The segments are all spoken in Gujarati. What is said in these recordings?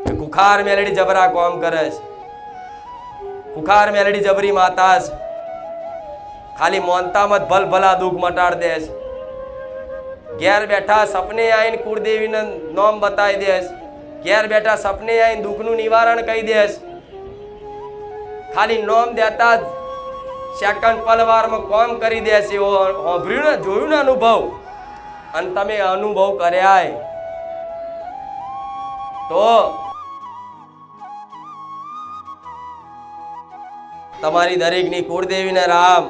કુખાર મેલડી જબરા કોમ કરે છે, કુખાર મેલડી જબરી માતા છે, ખાલી મોનતા મત ભલ ભલા દુઃખ મટાડ દે છે, ઘેર બેઠા સપને આવીને કુળદેવીને નામ બતાવી દે છે, ઘેર બેઠા સપને આવીને દુઃખનું નિવારણ કહી દે છે, ખાલી નામ દેતા જ સેકન્ડ પલવારમાં કોમ કરી દે છે. સાંભળ્યું ને, જોયું ને અનુભવ, અને તમે અનુભવ કર્યા તો તમારી દરેકની કુળદેવીને રામ,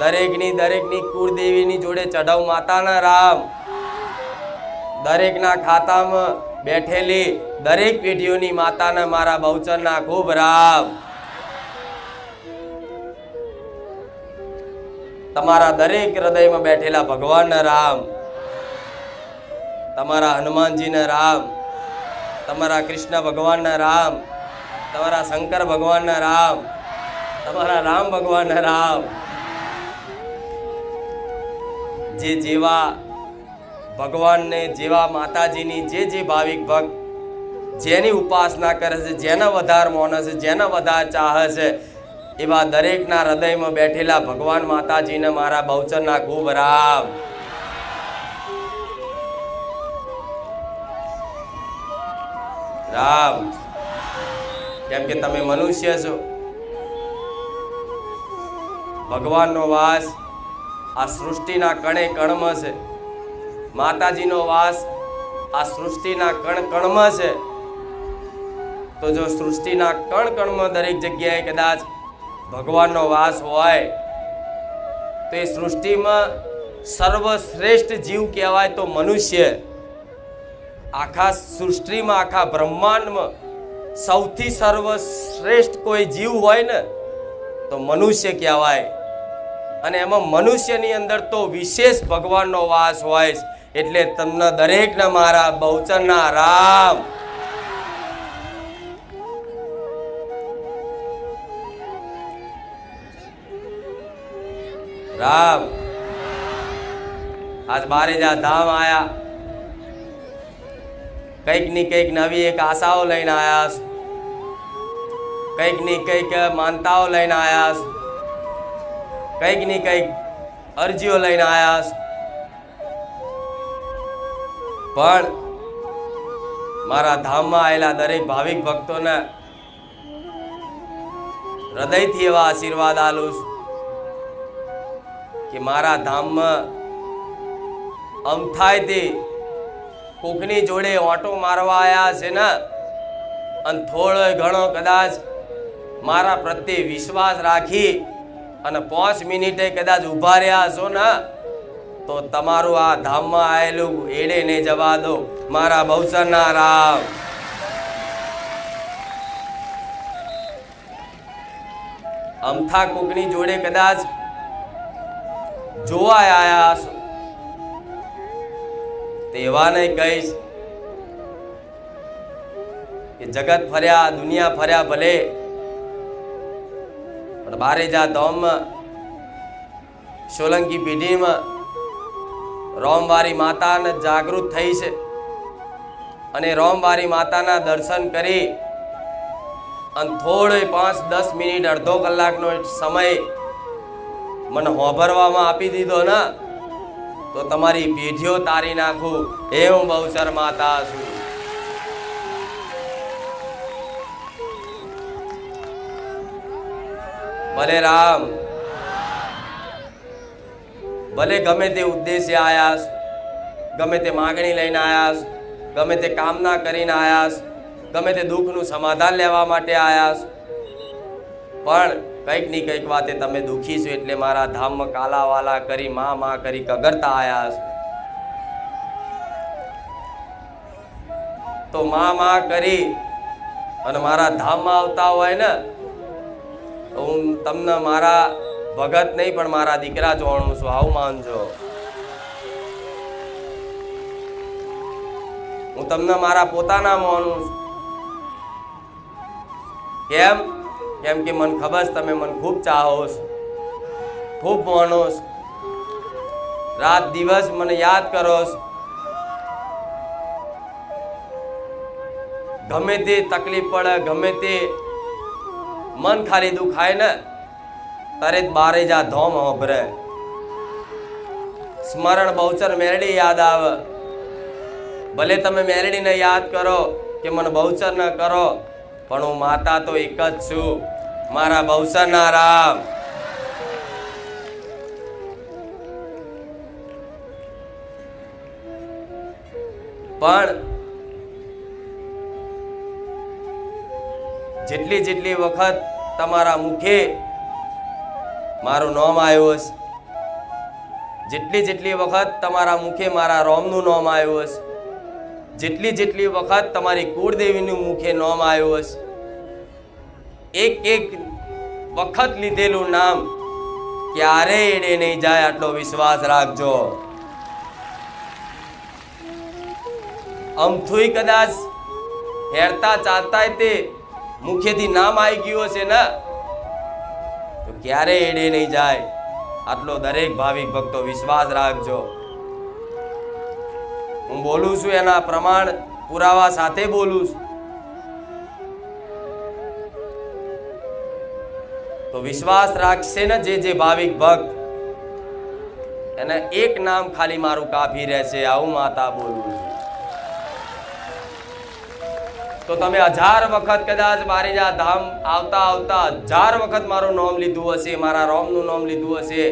દરેકની કુળદેવીની જોડે ચઢાવ માતાના રામ, દરેકના ખાતામાં બેઠેલી દરેક પેઢીઓની માતાના મારા બહુચરના ખૂબ રામ. તમારા દરેક હૃદયમાં બેઠેલા ભગવાનના રામ, તમારા હનુમાનજીના રામ, તમારા કૃષ્ણ ભગવાનના રામ, તમારા શંકર ભગવાનના રામ, તમારા રામ ભગવાનના રામ. જે જેવા ભગવાનને, જેવા માતાજીની જે ભાવિક ભક્ત જેની ઉપાસના કરે છે, જેના વધારે માને છે, જેના વધારે ચાહે છે, એવા દરેકના હૃદયમાં બેઠેલા ભગવાન માતાજીને મારા બહુચરના ખૂબ રામ. રામ કેમ કે તમે મનુષ્ય છો, ભગવાનનો વાસ આ સૃષ્ટિના કણે કણમાં છે, માતાજીનો વાસ આ સૃષ્ટિના કણ કણમાં છે. તો જો સૃષ્ટિના કણ કણમાં દરેક જગ્યાએ કદાચ ભગવાનનો વાસ હોય તો એ સૃષ્ટિમાં સર્વશ્રેષ્ઠ જીવ કહેવાય તો મનુષ્ય. આખા સૃષ્ટિમાં, આખા બ્રહ્માંડમાં સૌથી સર્વશ્રેષ્ઠ કોઈ જીવ હોય ને તો મનુષ્ય કહેવાય. અને એમાં મનુષ્યની અંદર તો વિશેષ ભગવાનનો વાસ હોય. એટલે તમને દરેકને મારા બહુચરના રામ. રામ આજ બારેજા ધામ આયા, કઈક ની કઈક નવી એક આશાઓ લઈને આયા, કઈક ની કઈક માનતાઓ લઈને આયા, કઈક ની કઈક અરજીઓ લઈને આયા. પણ મારા ધામમાં આવેલા દરેક ભાવિક ભક્તોને હૃદયથી એવા આશીર્વાદ આલું છું કે મારા ધામમાં અમથાયથી કોકની જોડે ઓટો મારવા આવ્યા છે ને, અને થોડો ઘણો કદાચ મારા પ્રત્યે વિશ્વાસ રાખી અને 5 મિનિટે કદાચ ઊભા રહ્યા છો ને, તો તમારું આ ધામમાં આવેલું એડે ને જવા દો મારા બહુચરના રામ. અમથા કોકની જોડે કદાચ જોવા આયા છો તેવાને કહીશ કે જગત ફર્યા, દુનિયા ફર્યા ભલે, પણ બારેજા ધામમાં સોલંકી પેઢીમાં રોમવારી માતાને જાગૃત થઈ છે. અને રોમવારી માતાના દર્શન કરી અને થોડો 5-10 મિનિટ, અડધો કલાકનો સમય મને હોભરવામાં આપી દીધો ને, તો તમારી પેઢીઓ તારી નાખું એ હું બહુચર માતા છું. ભલે રામ, ભલે ગમે તે ઉદ્દેશ્ય આયાસ, ગમે તે માગણી લઈને આયાસ, ગમે તે કામના કરીને આયાસ, ગમે તે દુઃખનું સમાધાન લેવા માટે આયાસ, પણ કંઈક ની કંઈક વાતે તમે દુઃખી છો એટલે મારા ધામમાં કાલાવાલા કરી માં કરી કગરતા આયાસ. તો માં કરી અને મારા ધામમાં આવતા હોય ને, તો હું તમને મારા ભગત નહીં પણ મારા દીકરા જોવાનું છું, આવું માનજો. હું તમને મારા પોતાના માનું છું. કેમ? કેમ કે મને ખબર છે તમે મને ખૂબ ચાહો છો, ખૂબ માનો છો, રાત દિવસ મને યાદ કરો છો. ગમે તે તકલીફ પડે, ગમે તે મન ખાલી દુખાય ને તારે બારે જા ધોમ હોભરે, સ્મરણ બહુચર મેરડી યાદ આવે. ભલે તમે મેરડીને યાદ કરો કે મને બહુચર ન કરો, પણ હું માતા તો એક જ છું, મારા બહુચરના રામ. પણ જેટલી જેટલી વખત તમારા મુખે મારું નામ આવ્યું હશે, જેટલી જેટલી વખત તમારા મુખે મારા રોમનું નામ આવ્યું હશે, જેટલી જેટલી વખત તમારી કુળદેવીનું મુખે નામ આવ્યું હશે, એક એક વખત લીધેલું નામ ક્યારેય એડે નહીં જાય, આટલો વિશ્વાસ રાખજો. અમથુય કદાચ હેરતા ચાલતા તે મુખેથી નામ આવી ગયું હશે ને તો ક્યારેય એડે નહીં જાય, આટલો દરેક ભાવિક ભક્તો વિશ્વાસ રાખજો. હું બોલું છું એના પ્રમાણ પુરાવા સાથે બોલું છું. તો વિશ્વાસ રાખશે ને જે ભાવિક ભક્ત, એને એક નામ ખાલી મારું કાફી રહેશે, આવું માતા બોલું છું. તો તમે 1000 વખત કદાચ બારેજા ધામ આવતા આવતા 1000 વખત મારું નામ લીધું હશે, મારા રોમનું નામ લીધું હશે,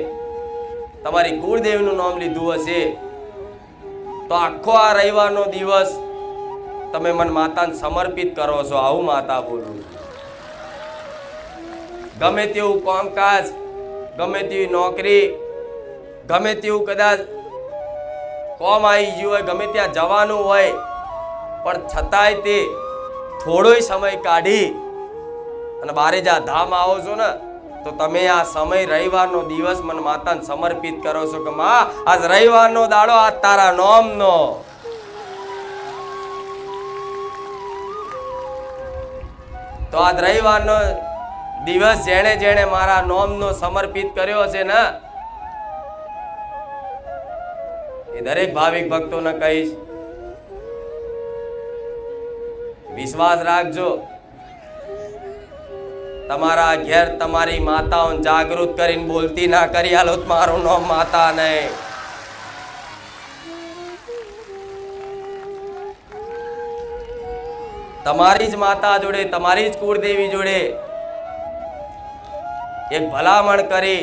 તમારી કુળદેવીનું નામ લીધું હશે, તો આખો આ રવિવારનો દિવસ તમે મન માતાને સમર્પિત કરો છો, આવું માતા બોલું. ગમે તેવું કામકાજ, ગમે તેવી નોકરી, ગમે તેવું કદાચ કોમ આવી ગયું હોય, ગમે ત્યાં જવાનું હોય, પણ છતાંય તે થોડોય સમય કાઢી અને બારેજા ધામ આવો છો ને તો તમે આ સમય રવિવારનો દિવસ મન માતાને સમર્પિત કરો છો કે માં આજ રવિવારનો દાડો, આજ તારા નામનો. તો આજ રવિવારનો દિવસ જેણે જેણે મારા નામનો સમર્પિત કર્યો છે ને એ દરેક ભાવિક ભક્તોને કહીશ, વિશ્વાસ રાખજો. તમારા ઘેર તમારી માતાઓને જાગૃત કરીને બોલતી ના કરી આલો મારું નામ માતા નહીં. તમારી જ માતા જોડે, તમારી જ કુળદેવી જોડે એક ભલામણ કરી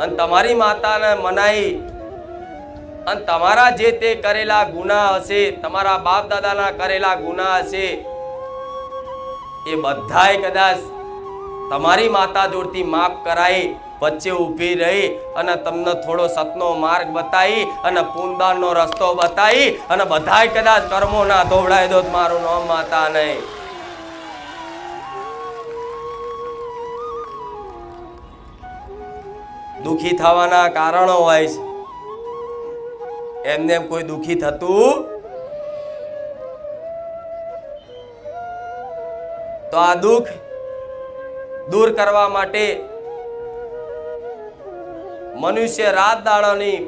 અને તમારી માતાને મનાઈ અને તમારા જે તે કરેલા ગુનાહ હશે, તમારા બાપ દાદાના કરેલા ગુનાહ હશે, એ બધાય કદાચ તમારી માતા જોડથી માફ કરાઈ, વચ્ચે ઊભી રહી અને તમને થોડો સતનો માર્ગ બતાવી અને પુણ્યદાનનો રસ્તો બતાવી અને બધાય કદાચ કર્મો ના દોવડાવી દો મારું નામ માતા નહીં. દુખી થવાના કારણો હોય છે, એમને કોઈ દુખી થતું તો આ દુઃખ દૂર કરવા માટે મનુષ્ય રાત દાડોની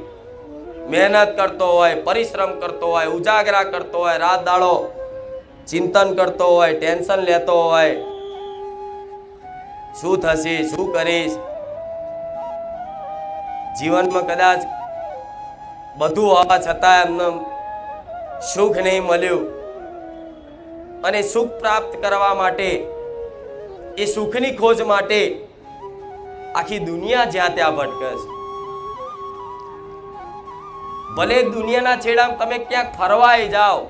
મહેનત કરતો હોય, પરિશ્રમ કરતો હોય, ઉજાગરા કરતો હોય, રાત દાડો ચિંતન કરતો હોય, ટેન્શન લેતો હોય, શું થશે, શું કરીશ, જીવનમાં કદાચ બધું હોવા છતાં એમને સુખ નહીં મળ્યું અને સુખ પ્રાપ્ત કરવા માટે, એ સુખની ખોજ માટે આખી દુનિયા જ્યાં ત્યાં ભટકે છે. ભલે દુનિયાના છેડામાં તમે ક્યાંક ફરવાય જાઓ,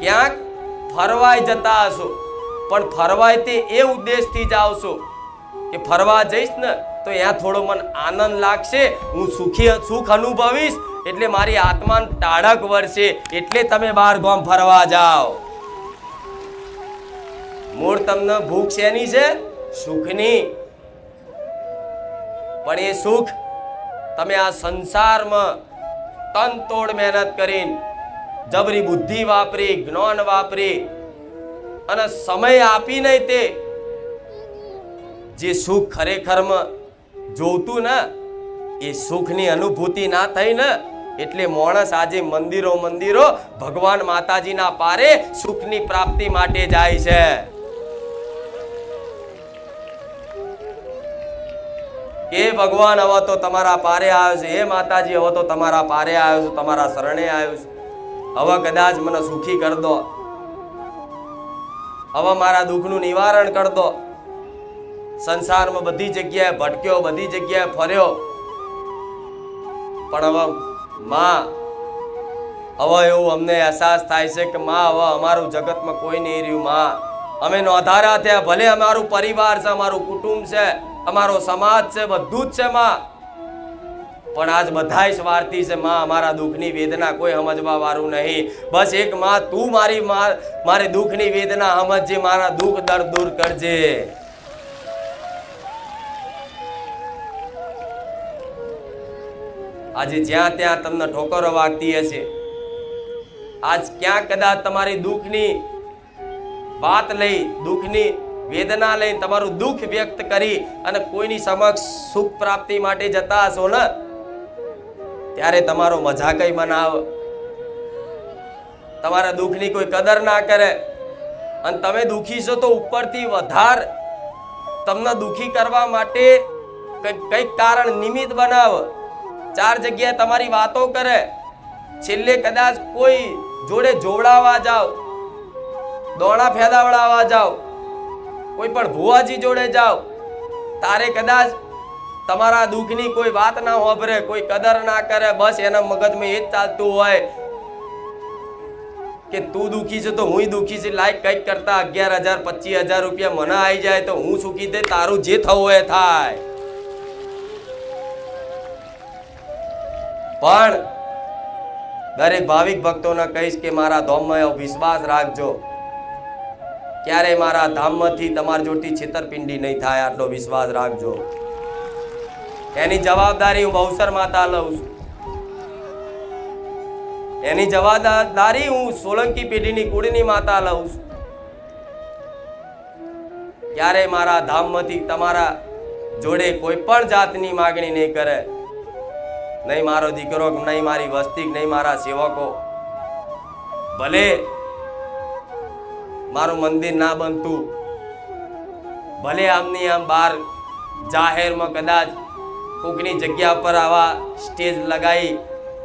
ક્યાંક ફરવાય જતા હશો, પણ ફરવાય તે એ ઉદ્દેશથી જાઓ છો કે ફરવા જઈશ ને તો ત્યાં થોડો મને આનંદ લાગશે, હું સુખ અનુભવીશ, એટલે મારી આત્માને ટાઢક વળશે, એટલે તમે બહાર ગામ ફરવા જાઓ. મૂળ તમને ભૂખ શેની છે? સુખની. પણ એ સુખ તમે આ સંસારમાં તન તોડ મહેનત કરીને, જબરી બુદ્ધિ વાપરી, જ્ઞાન વાપરી અને સમય આપી નહીં તે જે સુખ ખરેખરમાં જોતું ને એ સુખની અનુભૂતિ ના થઈ ને એટલે માણસ આજે મંદિરો ભગવાન માતાજીના પારે સુખની પ્રાપ્તિ માટે જાય છે. કે ભગવાન હવે તો તમારા પારે આવ્યો છે, હે માતાજી હવે તો તમારા પારે આવ્યો છું, તમારા શરણે આવ્યો છું, હવે કદાચ મને સુખી કર દો, હવે મારા દુઃખનું નિવારણ કર દો. સંસારમાં બધી જગ્યાએ ભટક્યો, બધી જગ્યાએ ફર્યો, પણ હવે માં હવે એવું અમને અહેસાસ થાય છે કે માં હવે અમારું જગતમાં કોઈ નહીં રહ્યું. માં અમે નોંધારા થયા, ભલે અમારું પરિવાર છે, અમારું કુટુંબ છે, અમારો સમાજ છે, બધું જ છે માં, પણ આજ બધાય સ્વાર્થી છે માં. અમારા દુઃખની વેદના કોઈ સમજવા વાળું નહીં. બસ એક માં તું મારી દુઃખની વેદના સમજજે, મારા દુઃખ દર્દ દૂર કરજે. આજે જ્યાં ત્યાં તમને ઠોકરો વાગતી હશે, આજ ક્યાં કદાચ તમારી દુઃખની વાત લઈ, દુઃખની વેદના લઈને તમારું દુઃખ વ્યક્ત કરી અને કોઈની સમક્ષ સુખ પ્રાપ્તિ માટે જતા હશો ને, ત્યારે તમારો મજાકય બનાવ, તમારા દુઃખની કોઈ કદર ના કરે અને તમે દુઃખી છો તો ઉપરથી વધાર તમને દુઃખી કરવા માટે કઈક કારણ નિમિત્ત બનાવ, ચાર જગ્યાએ તમારી વાતો કરે, છેલ્લે કદાચ કોઈ જોડે જોવડાવવા જાઓ, દોણા ફેદાવડાવવા જાઓ, કોઈ પણ ભુવાજી જોડે જાઓ, તારે કદાચ તમારા દુઃખની કોઈ વાત ના હોભરે, કોઈ કદર ના કરે, બસ એના મગજમાં એ જ ચાલતું હોય કે તું દુઃખી છે તો હું દુઃખી છે, લાઈક કઈક કરતા 11,000 25,000 રૂપિયા મને આવી જાય તો હું સુખી દે, તારું જે થવું એ થાય. પણ દરેક ભાવિક ભક્તોને કહીશ કે મારા ધામમાં વિશ્વાસ રાખજો, ક્યારે મારા ધામમાંથી તમારી જોડથી છેતરપિંડી નહીં થાય, આટલો વિશ્વાસ રાખજો. એની જવાબદારી હું બહુસર માતા લઉં છું, એની જવાબદારી હું સોલંકી પેઢીની કુળની માતા લઉં છું. ક્યારે મારા ધામમાંથી તમારા જોડે કોઈ પણ જાતની માગણી નહીં કરે, નહીં મારો દીકરો, નહીં મારી વસ્તી, નહીં મારા સેવકો. ભલે મારું મંદિર ના બનતું, ભલે આમની આમ બહાર જાહેરમાં કદાચ કોકની જગ્યા પર આવા સ્ટેજ લગાવી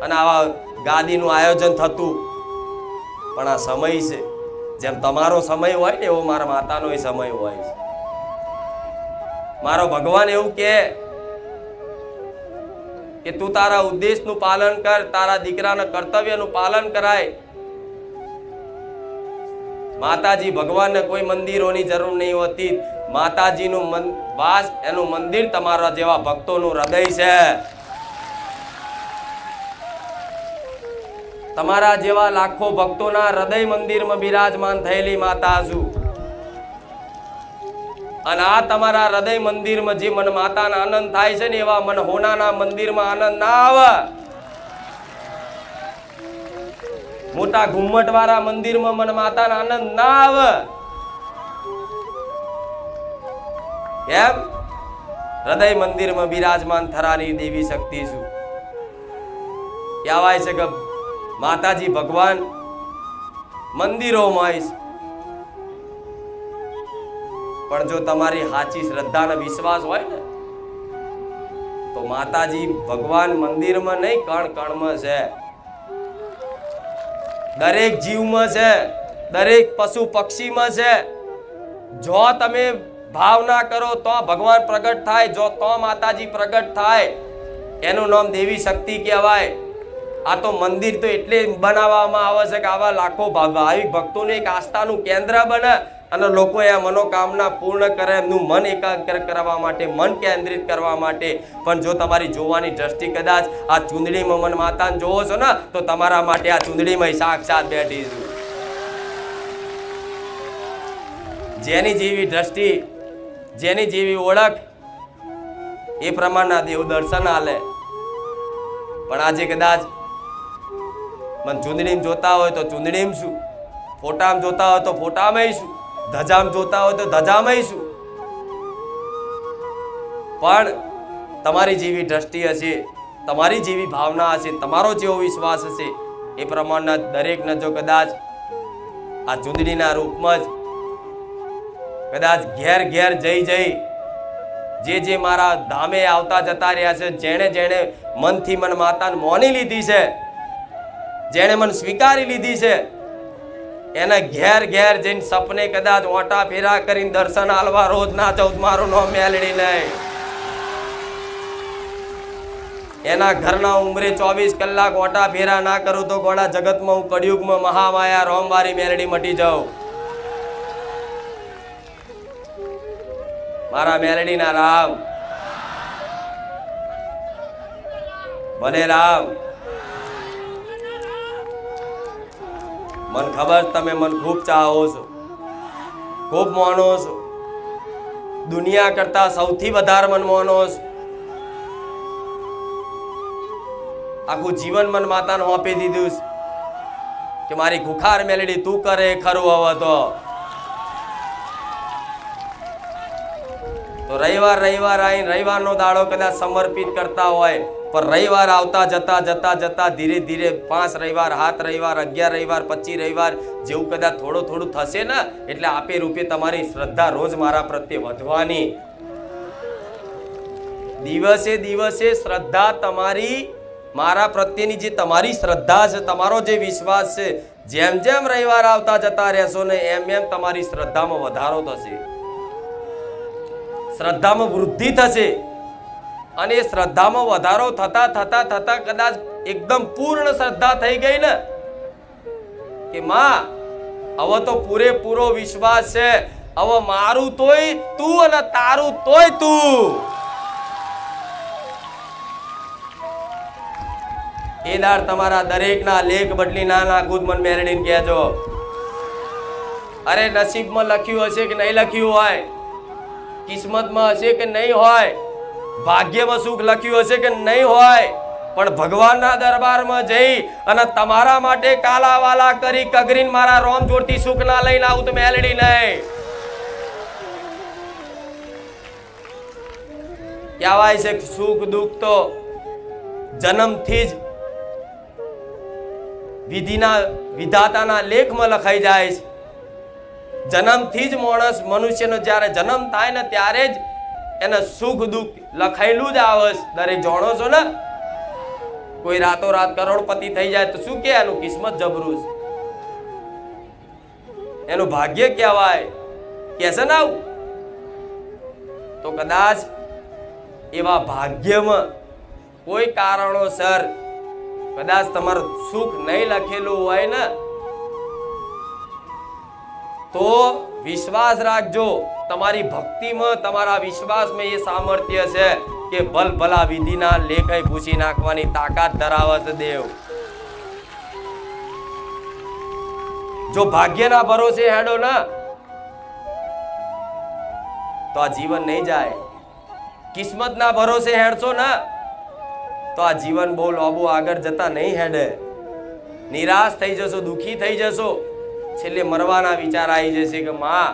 અને આવા ગાદીનું આયોજન થતું, પણ આ સમય છે, જેમ તમારો સમય હોય ને એવો મારા માતાનો એ સમય હોય છે. મારો ભગવાન એવું કે તું તારા ઉદ્દેશનું પાલન કર, તારા દીકરાના કર્તવ્યનું પાલન કરાય. માતાજી ભગવાનને કોઈ મંદિરોની જરૂર નહીં હોતી, માતાજીનું વાસ, એનું મંદિર તમારા જેવા ભક્તોનું હૃદય છે. તમારા જેવા લાખો ભક્તોના હૃદય મંદિરમાં બિરાજમાન થયેલી માતા છું. અને આ તમારા હૃદય મંદિરમાં જે મન માતાના આનંદ થાય છે ને, એવા મન હોનાના મંદિરમાં આનંદ ના આવે. મોટા ઘુમ્મટ વાળા મંદિરમાં મન માતાના આનંદ ના આવે. એમ હૃદય મંદિરમાં બિરાજમાન થરાની દેવી શક્તિ છું. કહેવાય છે કે માતાજી ભગવાન મંદિરોમાં છે, પણ જો તમારી સાચી શ્રદ્ધા અને વિશ્વાસ હોય ને તો માતાજી ભગવાન મંદિરમાં નહીં, કણ કણમાં છે, દરેક જીવમાં છે, દરેક પશુ પક્ષીમાં છે. જો તમે ભાવના કરો તો ભગવાન પ્રગટ થાય, જો તો માતાજી પ્રગટ થાય. એનું નામ દેવી શક્તિ કહેવાય. આ તો મંદિર તો એટલે બનાવવામાં આવે છે કે આવા લાખો ભાવિક ભક્તોને એક આસ્થાનું કેન્દ્ર બને અને લોકો એ મનોકામના પૂર્ણ કરે, એમનું મન એકાગ્ર કરવા માટે, મન કેન્દ્રિત કરવા માટે. પણ જો તમારી જોવાની દ્રષ્ટિ કદાચ આ ચૂંદડીમાં મન માતાને જોવો છો ને, તો તમારા માટે આ ચૂંદડીમાં સાક્ષાત બેઠી છું. જેની જેવી દ્રષ્ટિ, જેની જેવી ઓળખ, એ પ્રમાણના દેવ દર્શન આલે. પણ આજે કદાચ મને ચૂંદડીમાં જોતા હોય તો ચૂંદડીમાં શું, ફોટામાં જોતા હોય તો ફોટામાં શું, ધજામાં જોતા હોય તો ધજામાં શું. પણ તમારી જેવી દ્રષ્ટિ હશે તમારી જેવી ભાવના હશે, તમારો જેવો વિશ્વાસ હશે, એ પ્રમાણના દરેકને જો કદાચ આ ચૂંદડીના રૂપમાં જ કદાચ ઘેર ઘેર જઈ જે મારા ધામે આવતા જતા રહ્યા છે, જેણે જેણે મનથી મન માતાને મોની લીધી છે, જેણે મન સ્વીકારી લીધી છે, એને ઘેર ઘેર જઈને સપને કદાચ ઓટા ફેરા કરીને દર્શન આલવા રોજ ના જાઉં, મારું નામ મેલડી નહીં. એના ઘરના ઉંમરે 24 કલાક ઓટા ફેરા ના કરું તો ગોળા જગતમાં હું કળિયુગમાં મહામાયા રોમવારી મેલડી મટી જાઉં. મારા મેલડીના રામ ભલે રામ. મન ખબર તમે મન ખૂબ ચાહો છો, ખૂબ માનો છો, દુનિયા કરતા સૌથી વધારે મન માનો છો. આખું જીવન મન માતાને હોપી દીધું કે મારી ખુખાર મેલડી તું કરે ખરું. હવે તો રવિવાર આવીને રવિવારનો દાડો કદાચ સમર્પિત કરતા હોય, પણ રવિવાર આવતા જતા ધીરે ધીરે 5 રવિવાર, 7 રવિવાર, 11 રવિવાર, 25 રવિવાર જેવું કદાચ થોડું થશે ને, એટલે આપે રૂપે તમારી શ્રદ્ધા રોજ મારા પ્રત્યે વધવાની. દિવસે દિવસે શ્રદ્ધા તમારી મારા પ્રત્યેની જે તમારી શ્રદ્ધા છે, તમારો જે વિશ્વાસ છે, જેમ જેમ રવિવાર આવતા જતા રહેશો ને એમ એમ તમારી શ્રદ્ધામાં વધારો થશે, શ્રદ્ધામાં વૃદ્ધિ થશે. અને શ્રદ્ધામાં વધારો થતા કદાચ એકદમ પૂર્ણ શ્રદ્ધા થઈ ગઈ ને કે માં હવે તો પૂરેપૂરો વિશ્વાસ છે, હવે મારું તોય તું અને તારું તોય તું. એ દાડ તમારા દરેકના લેખ બદલી ના નાખું મન મેલડીને કહેજો. અરે નસીબમાં લખ્યું હશે કે નહીં લખ્યું હોય, કિસ્મતમાં હશે કે નહીં હોય, ભાગ્યમાં સુખ લખ્યું હશે કે નહીં હોય, પણ ભગવાનના દરબારમાં જઈ અને તમારા માટે કાલાવાલા કરી કગરીને મારા રોમ જોડથી સુખ ના લઈને આવું તો મેલડી નહીં. કહેવાય છે સુખ દુઃખ તો જન્મથી જ વિધાતાના લેખમાં લખાઈ જાય છે. જન્મથી જ માણસ મનુષ્યનો જ્યારે જન્મ થાય ને ત્યારે જ એને સુખ દુઃખ લખાયેલું જ આવે. દરેક જાણો છો ને, કોઈ રાતોરાત કરોડપતિ થઈ જાય તો શું કે એનું કિસ્મત જબરું છે, એનું ભાગ્ય કહેવાય કે છે ને. આવું તો કદાચ એવા ભાગ્યમાં કોઈ કારણોસર કદાચ તમારું સુખ નહીં લખેલું હોય ને, તો વિશ્વાસ રાખજો, તમારી ભક્તિમાં, તમારા વિશ્વાસમાં એ સામર્થ્ય છે કે ભલા વિધિના લેખે પૂછી નાખવાની તાકાત ધરાવે છે દેવ. જો ભાગ્યના ભરોસે હેડો ને તો આ જીવન નહીં જાય. કિસ્મતના ભરોસે હેડશો ને તો આ જીવન બહુ લાંબુ આગળ જતા નહીં હેડે. નિરાશ થઈ જશો, દુખી થઈ જશો, છેલ્લે મરવાના વિચાર આવી જશે કે માં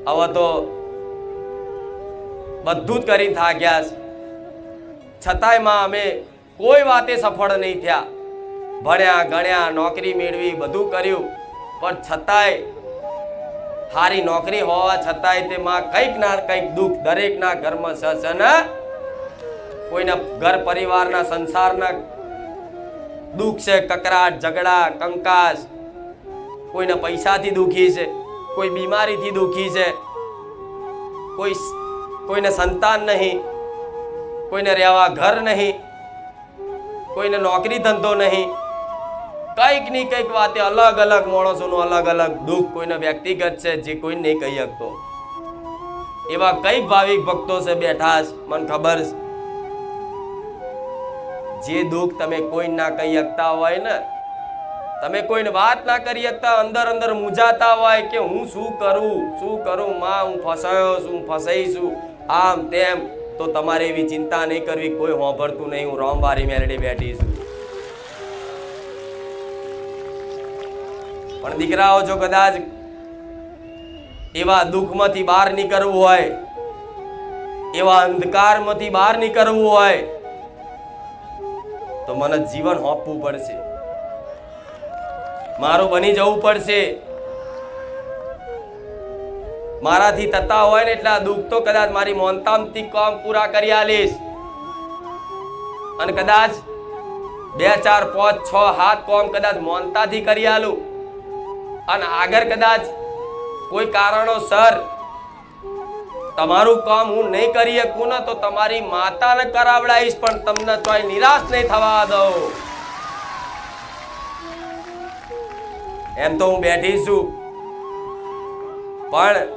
હવે તો બધું જ કરી થાક્યા છે, છતાંય માં અમે કોઈ વાતે સફળ નહીં થયા. ભણ્યા ગણ્યા, નોકરી મેળવી, બધું કર્યું, પણ છતાંય સારી નોકરી હોવા છતાંય તે માં કંઈક ના કંઈક દુઃખ દરેકના ઘરમાં છે ને. કોઈના ઘર પરિવારના સંસારના દુઃખ છે, કકરાટ, ઝઘડા, કંકાસ. કોઈને પૈસાથી દુખી છે, કોઈ બીમારીથી દુખી છે, કોઈને સંતાન નહીં, કોઈને રહેવા ઘર નહીં, કોઈને નોકરી ધંધો નહીં. કંઈક ની કંઈક વાતે અલગ અલગ માણસોનું અલગ અલગ દુઃખ. કોઈને વ્યક્તિગત છે જે કોઈ નહીં કહી શકતો. એવા કઈક ભાવિક ભક્તો છે બેઠા છે, મને ખબર છે. જે દુઃખ તમે કોઈ ના કહી શકતા હોય ને, તમે કોઈને વાત ના કરી શકતા, અંદર મૂંઝાતા હોય કે હું શું કરું માં, હું ફસાયો છું, ફસાઈ છું, આમ તેમ, તો તમારે એવી ચિંતા નહીં કરવી. કોઈ હોંભરતું નહીં, હું રોમવારી મેલડી બેઠી છું. પણ દીકરાઓ, જો કદાચ એવા દુઃખમાંથી બહાર નીકળવું હોય, એવા અંધકારમાંથી બહાર નીકળવું હોય, તો મને જીવન હોપવું પડશે, મારું બની જવું પડશે. મારાથી થતા હોય ને એટલા દુઃખ તો કદાચ મારી મોનતામથી કામ પૂરા કરી આલીશ. અને કદાચ 2 4 5 6 7 કામ કદાચ મોનતાથી કરી આલું. અને આગળ કદાચ કોઈ કારણોસર તમારું કામ હું નહીં કરી શકું ને તો તમારી માતાને કરાવડાવીશ, પણ તમને તોય નિરાશ નહીં થવા દઉં. એમ તો હું બેઠી છું, પણ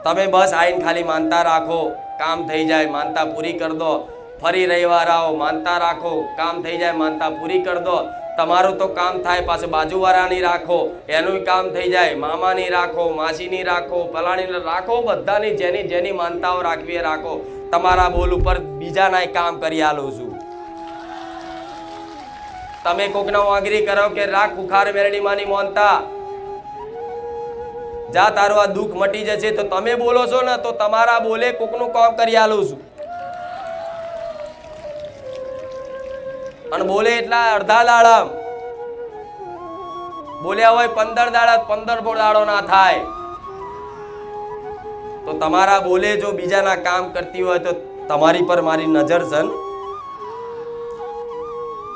તમે બસ આઈને ખાલી માનતા રાખો, કામ થઈ જાય, માનતા પૂરી કરી દો. ફરી રવિવાર આવો, માનતા રાખો, કામ થઈ જાય, માનતા પૂરી કરી દો. તમારું તો કામ થાય, પાછું બાજુવાળાની રાખો, એનું કામ થઈ જાય, મામાની રાખો, માસીની રાખો, પલાણીને રાખો, બધાની જેની જેની માનતાઓ રાખવી રાખો. તમારા બોલ ઉપર બીજાના કામ કરી આલું છું. તમે કોકને વાંગરી કરો કે રાખ ખુખાર મેરડી માની મોનતા, જા તારું આ દુઃખ મટી જશે, તો તમે બોલો છો ને તો તમારા બોલે કોકનું કામ કરી આલું છું. અને બોલે એટલા અડધા દાડા બોલ્યા હોય 15 દાડા 15 દાડો ના થાય. તો તમારા બોલે જો બીજાના કામ કરતી હોય તો તમારી પર મારી નજર છે ને,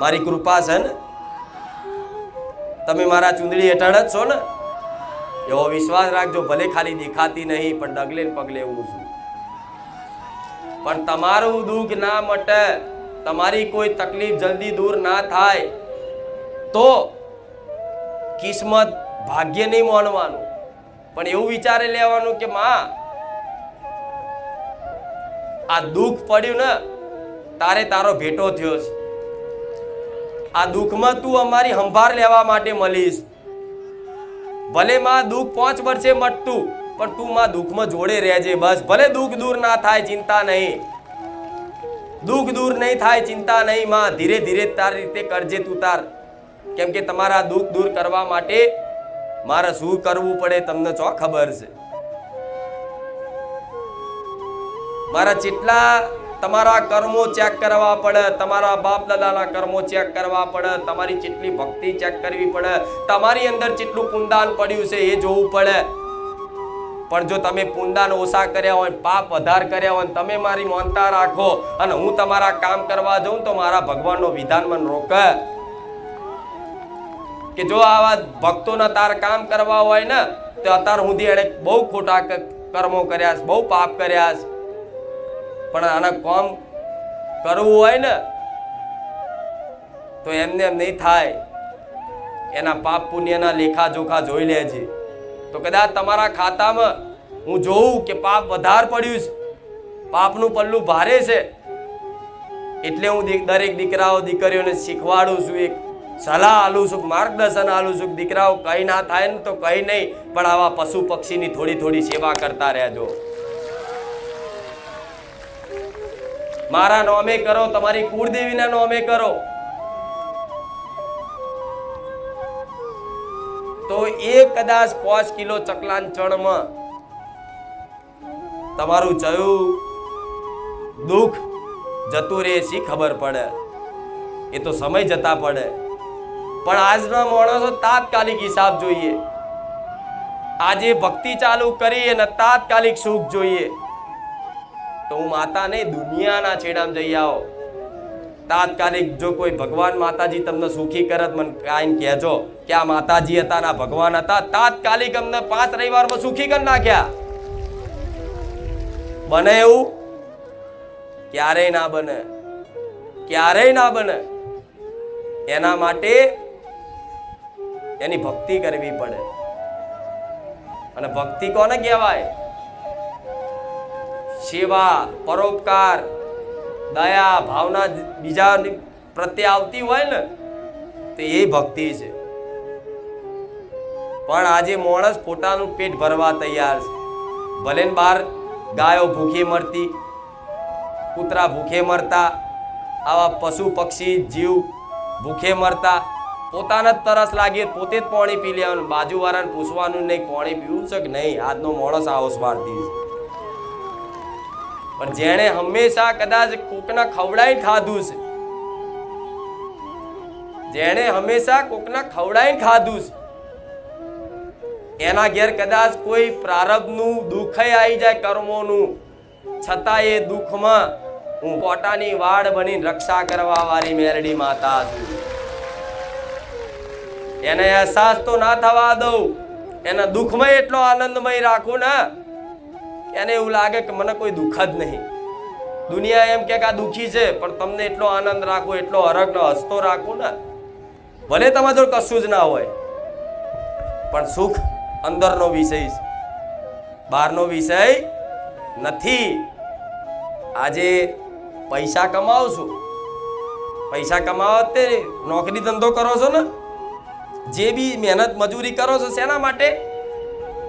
મારી કૃપા છે ને, તમે મારા ચૂંદડી હેઠળ જ છો ને, એવો વિશ્વાસ રાખજો. ભલે ખાલી દેખાતી નહીં પણ ડગલે ને પગલે હું છું. પણ તમારું દુઃખ ના મટે, તમારી કોઈ તકલીફ જલ્દી દૂર ના થાય તો કિસ્મત ભાગ્ય નહીં માનવાનું, પણ એવું વિચારી લેવાનું કે માં આ દુઃખ પડ્યું ને તારે તારો ભેટો થયો છે. આ દુઃખમાં તું અમારી સંભાળ લેવા માટે મળીશ. ભલે માં દુઃખ 5 વર્ષે મટતું, પણ તું માં દુઃખમાં જોડે રહેજે. બસ ભલે દુઃખ દૂર ના થાય, ચિંતા નહીં. દુઃખ દૂર નહીં થાય, ચિંતા નહીં માં, ધીરે ધીરે તારી રીતે કરજે તું તાર. કેમ કે તમારા દુઃખ દૂર કરવા માટે મારે શું કરવું પડે તમને ચો ખબર છે. મારા જેટલા તમારા કર્મો ચેક કરવા પડે, તમારા બાપ દાદાના કર્મો ચેક કરવા પડે, તમારી જેટલી ભક્તિ ચેક કરવી પડે, તમારી અંદર જેટલું પુણ્યદાન પડ્યું છે એ જોવું પડે. પણ જો તમે પુણ્યદાન ઓછા કર્યા હોય, પાપ વધાર કર્યા હોય, તમે મારી માનતા રાખો અને હું તમારા કામ કરવા જાઉં તો મારા ભગવાનનો વિધાન મને રોકે કે જો આવા ભક્તોના તાર કામ કરવા હોય ને તો અત્યાર સુધી એને બહુ ખોટા કર્મો કર્યા છે, બહુ પાપ કર્યા છે, પણ આના કામ કરવું હોય ને તો એમને એમ નહીં થાય. એના પાપ પુણ્યના લેખા જોખા જોઈ લેજે. તો કદાચ તમારા ખાતામાં હું જોઉં કે પાપ વધાર પડ્યું છે, પાપનું પલ્લું ભારે છે, એટલે હું દરેક દીકરાઓ દીકરીઓને શીખવાડું છું, એક સલાહ આલું છું, માર્ગદર્શન આલું છું. દીકરાઓ કઈ ના થાય ને તો કઈ નહીં, પણ આવા પશુ પક્ષીની થોડી થોડી સેવા કરતા રહેજો. મારા નામે કરો, તમારી કુળદેવીના નામે કરો, તો એક કદાચ 5 કિલો ચકલાન ચણમાં તમારું જયું દુઃખ જતું રહે શી ખબર પડે, એ તો સમય જતા પડે. પણ આજના માણસો તાત્કાલિક હિસાબ જોઈએ. આજે ભક્તિ ચાલુ કરી અને તાત્કાલિક સુખ જોઈએ. તો હું માતા નહીં, દુનિયાના છેડામાં જઈ આવો. તાત્કાલિક જો કોઈ ભગવાન માતાજી તમને સુખી કરત મને કાંઈ કહેજો કે આ માતાજી હતા ના ભગવાન હતા, તાત્કાલિક અમને 5 રવિવારમાં સુખી કરી નાખ્યા. બને એવું? ક્યારેય ના બને, ક્યારેય ના બને. એના માટે એની ભક્તિ કરવી પડે. અને ભક્તિ કોને કહેવાય? સેવા, પરોપકાર, દયા ભાવના બીજા પ્રત્યે આવતી હોય ને તો એ ભક્તિ છે. પણ આજે માણસ પોતાનું પેટ ભરવા તૈયાર છે. ભલે ને બહાર ગાયો ભૂખી મરતી, કૂતરા ભૂખે મરતા, આવા પશુ પક્ષી જીવ ભૂખે મરતા, પોતાને જ તરસ લાગે પોતે જ પાણી પી લેવાનું, બાજુવાળાને પૂછવાનું નહીં પાણી પીવું છે કે નહીં. આજનો માણસ આવો સ્વાર્થી છે. પણ જેણે હંમેશા કદાચ કોકના ખવડાવી ખાધું છે જેણે હંમેશા કોકના ખવડાઈને ખાધું છે, એના ઘેર કદાચ કોઈ પ્રારબ્ધનું દુઃખ આવી જાય કર્મોનું, છતાં એ દુઃખમાં હું પોતાની વાડ બનીને રક્ષા કરવા વાળી મેલડી માતા છું. એને અહેસાસ તો ના થવા દઉં, એના દુઃખમાં એટલો આનંદમય રાખું ને એને એવું લાગે કે મને કોઈ દુઃખ જ નહીં. દુનિયા એમ કે આ દુઃખી છે, પણ તમને એટલો આનંદ રાખો, એટલો હરખ હસતો રાખું ને, ભલે તમારા જોડે કશું જ ના હોય, પણ સુખ અંદરનો વિષય છે, બહારનો વિષય નથી. આજે પૈસા કમાવશું, પૈસા કમાવો તે નોકરી ધંધો કરો છો ને, જે બી મહેનત મજૂરી કરો છો શેના માટે?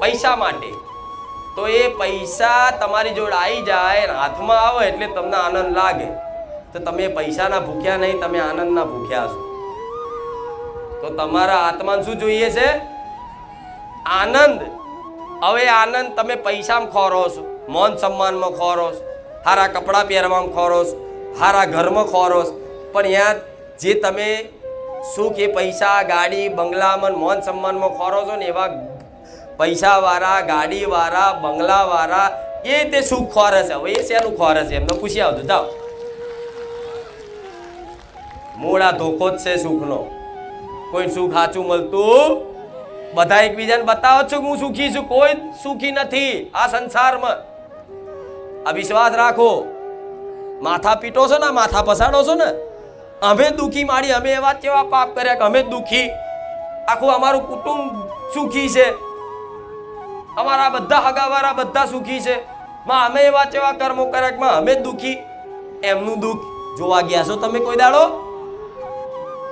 પૈસા માટે. તો એ પૈસા તમારી જોડે આવી જાય, હાથમાં આવે એટલે તમને આનંદ લાગે, તો તમે પૈસાના ભૂખ્યા નહીં, તમે આનંદના ભૂખ્યા છો. તો તમારા આત્માને શું જોઈએ છે? આનંદ. હવે આનંદ તમે પૈસામાં ખોરો છો, માન સન્માનમાં ખોરો છો, સારા કપડાં પહેરવામાં ખોરો છો, સારા ઘરમાં ખોરો છો, પણ યાર જે તમે સુખ એ પૈસા ગાડી બંગલામાં માન સન્માનમાં ખોરો છો ને, એવા પૈસાવાળા ગાડીવાળા બંગલાવાળા એ તે સુખ ખોરે છે. હવે એ શેનું ખોરે છે એમને પૂછી આવજો. જાઓ, મૂળ આ ધોખો જ છે સુખનો. કોઈ સુખ સાચું મળતું, બધા એકબીજાને બતાવો છો કે હું સુખી છું, કોઈ સુખી નથી આ સંસારમાં. આ વિશ્વાસ રાખો. માથા પીટો છો ને, માથા પસાડો છો ને, અમે દુઃખી માડી, અમે એવા કેવા પાપ કર્યા કે અમે દુઃખી, આખું અમારું કુટુંબ સુખી છે, અમારા બધા હગાવાળા બધા સુખી છે, માં અમે એવા કેવા કર્મો કર્યા કે અમે દુઃખી. એમનું દુઃખ જોવા ગયા છો તમે કોઈ દાડો?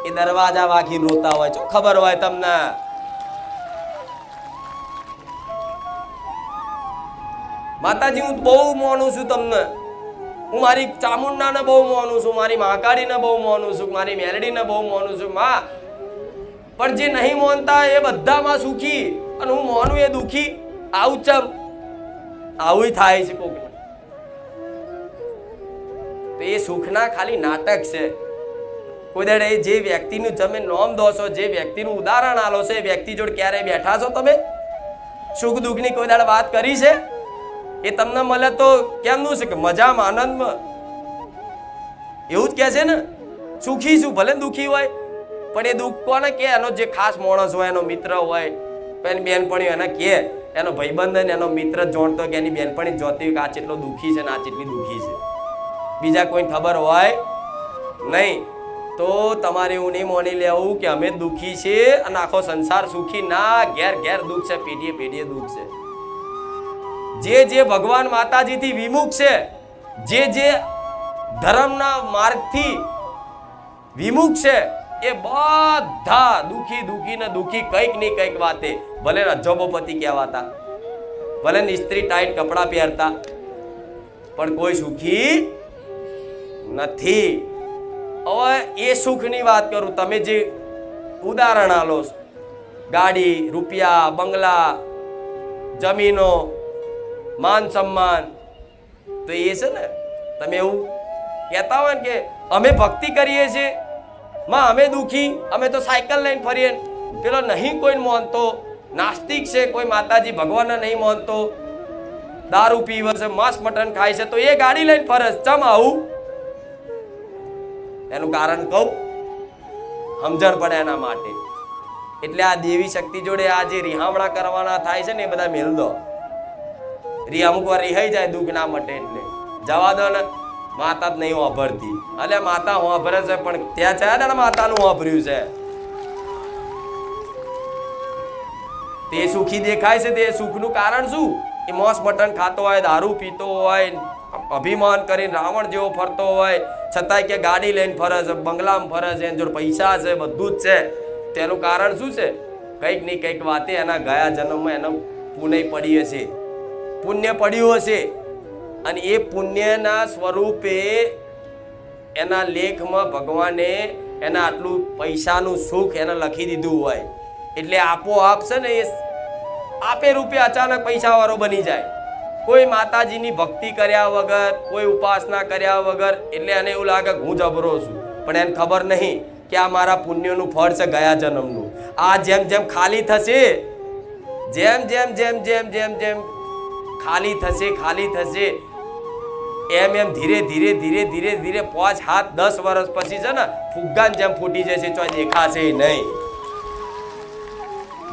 એ દરવાજા વાગીને રોતા હોય છો, ખબર હોય તમને. માતાજી હું બહુ માનું છું તમને, હું મારી ચામુંડાને બહુ માનું છું, મારી મહાકાળીને બહુ માનું છું, મારી મેલડીને બહુ માનું છું માં, પણ જે નહીં માનતા એ બધામાં સુખી અને હું માનું એ દુઃખી. આવું ચમ આવું થાય છે કોક. તો એ સુખના ખાલી નાટક છે. કોઈ દાડે જે વ્યક્તિનું તમે નામ દો છો, જે વ્યક્તિનું ઉદાહરણ આલો છો, એ વ્યક્તિ જોડે ક્યારેય બેઠા છો તમે? સુખ દુઃખની કોઈ દાડે વાત કરી છે? એ તમને મળે તો કેમનું છે કે મજામાં આનંદમાં? એવું જ કહે છે ને, સુખી છું ભલે દુઃખી હોય, પણ એ દુઃખ કોને કે? એનો જે ખાસ માણસ હોય, એનો મિત્ર હોય, એની બેનપણી એને કે, એનો ભાઈબંધ ને એનો મિત્ર જોણતો કે એની બેનપણી જોતી હોય કે આ કેટલો દુઃખી છે ને આ કેટલી દુઃખી છે, બીજા કોઈ ખબર હોય નહીં. તો તમારે એવું નહીં માની લેવું કે અમે દુઃખી છીએ અને આખો સંસાર સુખી. ના, ઘેર ઘેર દુઃખ છે, પેઢીએ પેઢીએ દુઃખ છે. જે ભગવાન માતાજીથી વિમુખ છે, જે ધર્મના માર્ગથી વિમુખ છે, એ બધા દુઃખી દુઃખી ને દુઃખી કંઈક ની કંઈક વાતે. ભલે રજોબોપતિ કહેવાતા, ભલે ઇસ્ત્રી ટાઈટ કપડાં પહેરતા, પણ કોઈ સુખી નથી. હવે એ સુખની વાત કરું. તમે જે ઉદાહરણ આલો, ગાડી, રૂપિયા, બંગલા, જમીનો, માન સન્માન, તો એ છે ને તમે એવું કહેતા હોય ને કે અમે ભક્તિ કરીએ છીએ માં, અમે દુઃખી, અમે તો સાયકલ લઈને ફરીએ. પેલો નહીં કોઈ માનતો, નાસ્તિક છે, કોઈ માતાજી ભગવાનને નહીં માનતો, દારૂ પીવે છે, માંસ મટન ખાય છે, તો એ ગાડી લઈને ફરે છે. ચમ આવું? એનું કારણ કહું, સમજણ પડે એના માટે. એટલે આ દેવી શક્તિ જોડે આ જે રિહામણા કરવાના થાય છે ને, એ બધા મેલ દો. અમુક વાર રિહાઈ જાય દુઃખ ના મટે એટલે જવા દો ને. માતા જ નહીં વાપરતી, એટલે માતા વાપરે છે, પણ ત્યાં છે ને માતાનું વાપર્યું છે. તે સુખી દેખાય છે, તે સુખનું કારણ શું? એ માંસ મટન ખાતો હોય, દારૂ પીતો હોય, અભિમાન કરીને રાવણ જેવો ફરતો હોય, છતાંય કે ગાડી લઈને ફરે છે, બંગલામાં ફરે છે, એની જોડે પૈસા છે, બધું જ છે. તેનું કારણ શું છે? કંઈક ની કંઈક વાતે એના ગયા જન્મમાં એનો પુણ્ય પડી હશે, પુણ્ય પડ્યું હશે, અને એ પુણ્યના સ્વરૂપે એના લેખમાં ભગવાને એના આટલું પૈસાનું સુખ એને લખી દીધું હોય, એટલે આપોઆપ છે ને એ આપે રૂપે અચાનક પૈસાવાળો બની જાય. કોઈ માતાજીની ભક્તિ કર્યા વગર, કોઈ ઉપાસના કર્યા વગર, એટલે એને એવું લાગે કે હું જબરો છું, પણ એને ખબર નહીં કે આ મારા પુણ્યનું ફળ છે ગયા જન્મનું. આ જેમ જેમ ખાલી થશે, જેમ જેમ જેમ જેમ જેમ જેમ ખાલી થશે એમ એમ ધીરે ધીરે ધીરે ધીરે ધીરે 5, 7, 10 વર્ષ પછી છે ને ફુગ્ગાની જેમ ફૂટી જશે, તો દેખાશે નહીં.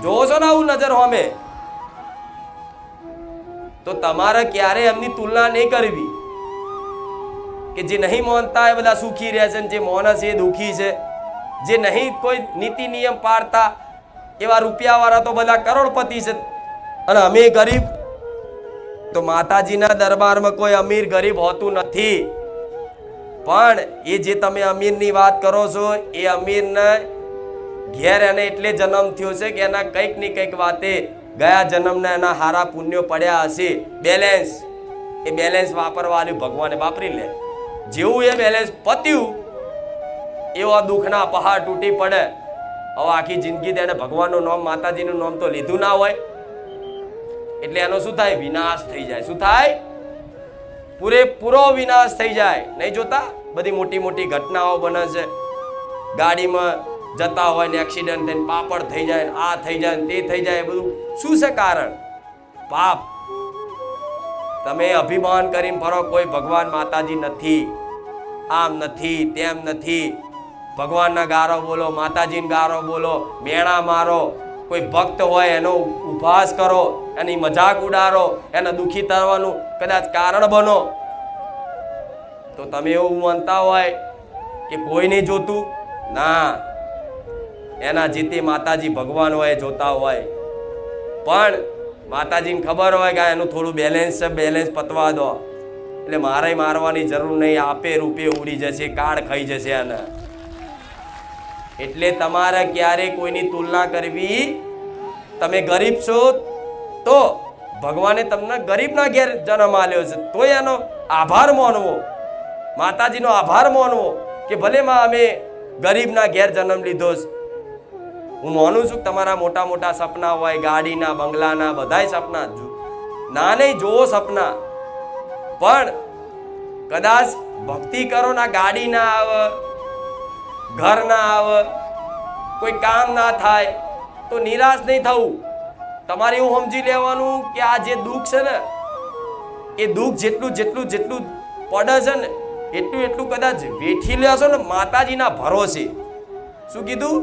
જોવો છો ને આવું નજર હોમે, તો તમારે ક્યારે એમની તુલના નહીં કરવી કે જે નહીં માનતા એ બધા સુખી રહે છે, જે માને છે એ દુઃખી છે, જે નહીં કોઈ નીતિ નિયમ પાળતા એવા રૂપિયાવાળા તો બધા કરોડપતિ છે, અને અમે ગરીબ. તો માતાજીના દરબારમાં કોઈ અમીર ગરીબ હોતું નથી. પણ એ જે તમે અમીરની વાત કરો છો, એ અમીરને ઘેર એને એટલે જન્મ થયો છે કે એના કંઈક ને કંઈક વાતે ગયા જન્મના એના હારા પુણ્યો પડ્યા હશે. બેલેન્સ, એ બેલેન્સ વાપરવાનું ભગવાને વાપરી લે. જેવું એ બેલેન્સ પત્યું એવો દુઃખના પહાડ તૂટી પડે. હવે આખી જિંદગી તેને ભગવાનનું નામ, માતાજીનું નામ તો લીધું ના હોય, એટલે એનો શું થાય? વિનાશ થઈ જાય. શું થાય? પૂરેપૂરો વિનાશ થઈ જાય. નહીં જોતા બધી મોટી મોટી ઘટનાઓ બને છે, ગાડીમાં જતા હોય ને એક્સિડન્ટ થઈને પાપડ થઈ જાય, આ થઈ જાય, તે થઈ જાય. બધું શું છે કારણ? પાપ. તમે અભિમાન કરીને ફરો કોઈ ભગવાન માતાજી નથી, આમ નથી, તેમ નથી. ભગવાનના ગારો બોલો, માતાજીને ગારો બોલો, મેણા મારો. કોઈ ભક્ત હોય એનો ઉપહાસ કરો, એની મજાક ઉડાડો, એને દુઃખી થવાનું કદાચ કારણ બનો. તો તમે એવું માનતા હોય કે કોઈ નહીં જોતું? ના, એના જીતે માતાજી ભગવાન હોય, જોતા હોય. પણ માતાજીને ખબર હોય કે એનું થોડું બેલેન્સ છે, બેલેન્સ પતવા દો, એટલે મારે મારવાની જરૂર નહીં, આપે રૂપે ઉડી જશે, કાળ ખાઈ જશે એને. એટલે તમારે ક્યારે કોઈની તુલના કરવી. તમે ગરીબ છો તો ભગવાને તમને ગરીબના ઘેર જન્મ આલ્યો છે, તો એનો આભાર માનવો, માતાજીનો આભાર માનવો કે ભલે માં અમે ગરીબના ઘેર જન્મ લીધો છે. હું માનું છું કે તમારા મોટા મોટા સપના હોય, ગાડીના, બંગલાના, બધાય સપના ના નહીં જોવો સપના, પણ કદાચ ભક્તિ કરો ના ગાડી ના આવે, ઘર ના આવે, કોઈ કામ ના થાય તો નિરાશ નહીં થવું. તમારે એવું સમજી લેવાનું કે આ જે દુઃખ છે ને, એ દુઃખ જેટલું જેટલું જેટલું પડે છે ને, એટલું એટલું કદાચ વેઠી લેશો ને માતાજીના ભરોસે. શું કીધું?